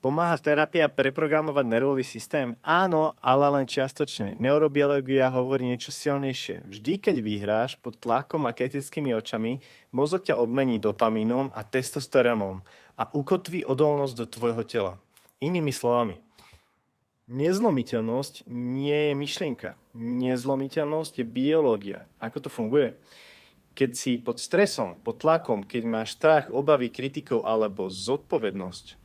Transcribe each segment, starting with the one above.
Pomáha terapia preprogramovať nervový systém? Áno, ale len čiastočne. Neurobiológia hovorí niečo silnejšie. Vždy, keď vyhráš pod tlakom a kritickými očami, mozog ťa obmení dopamínom a testosterónom a ukotví odolnosť do tvojho tela. Inými slovami, nezlomiteľnosť nie je myšlienka. Nezlomiteľnosť je biológia. Ako to funguje? Keď si pod stresom, pod tlakom, keď máš strach, obavy, kritikov alebo zodpovednosť,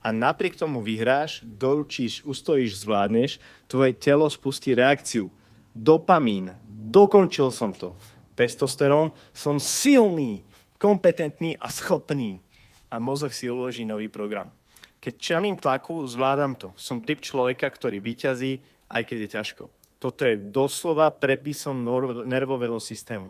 a napriek tomu vyhráš, doručíš, ustojíš, zvládneš, tvoje telo spustí reakciu. Dopamín, dokončil som to. Testosterón, som silný, kompetentný a schopný. A mozog si uloží nový program. Keď čelím tlaku, zvládam to. Som typ človeka, ktorý vyťazí, aj keď je ťažko. Toto je doslova prepisom nervového systému.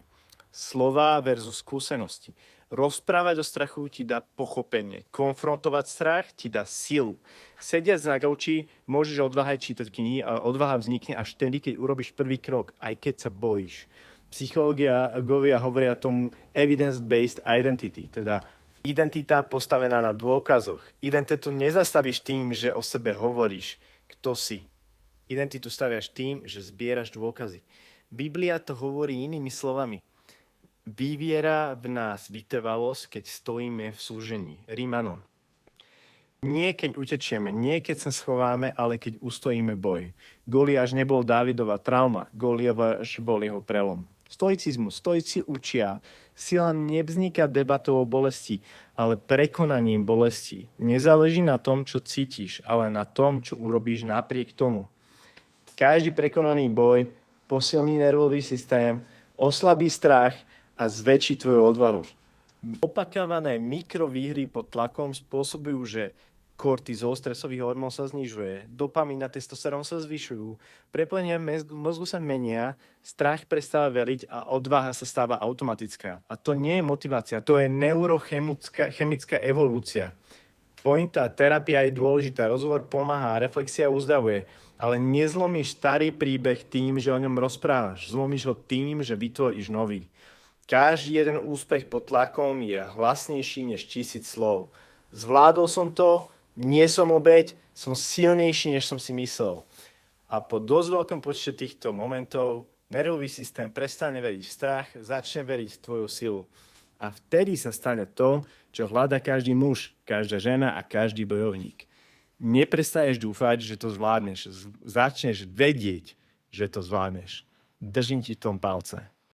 Slova versus skúsenosti. Rozprávať o strachu ti dá pochopenie. Konfrontovať strach ti dá silu. Sediac na gauči môžeš odváhať čítať knihy a odvaha vznikne až vtedy, keď urobíš prvý krok, aj keď sa bojíš. Psychológovia hovoria tomu evidence-based identity, teda identita postavená na dôkazoch. Identitu nezastavíš tým, že o sebe hovoríš, kto si. Identitu staviaš tým, že zbieraš dôkazy. Biblia to hovorí inými slovami. Vyviera v nás vytrvalosť, keď stojíme v súžení. Rímanom. Nie keď utečieme, nie keď sa schováme, ale keď ustojíme boj. Goliáš nebol Dávidova trauma, Goliáš bol jeho prelom. Stoici učia, sila nevzniká debatou o bolesti, ale prekonaním bolesti. Nezáleží na tom, čo cítiš, ale na tom, čo urobíš napriek tomu. Každý prekonaný boj posilní nervový systém, oslabí strach a zväčší tvoju odvahu. Opakované mikrovýhry pod tlakom spôsobujú, že kortizol, stresový hormón sa znižuje, dopamín a testosterón sa zvyšujú, prepojenia mozgu sa menia, strach prestáva veriť a odvaha sa stáva automatická. A to nie je motivácia, to je neurochemická evolúcia. Pointa, terapia je dôležitá, rozhovor pomáha, reflexia uzdravuje, ale nezlomíš starý príbeh tým, že o ňom rozprávaš. Zlomíš ho tým, že vytvoríš nový. Každý jeden úspech pod tlakom je hlasnejší než 1000 slov. Zvládol som to, nie som obeť, som silnejší, než som si myslel. A po dosť veľkom počte týchto momentov nervový systém prestane veriť v strach, začne veriť v tvoju silu. A vtedy sa stane to, čo hľadá každý muž, každá žena a každý bojovník. Neprestaješ dúfať, že to zvládneš. Začneš vedieť, že to zvládneš. Držím ti v tom palce.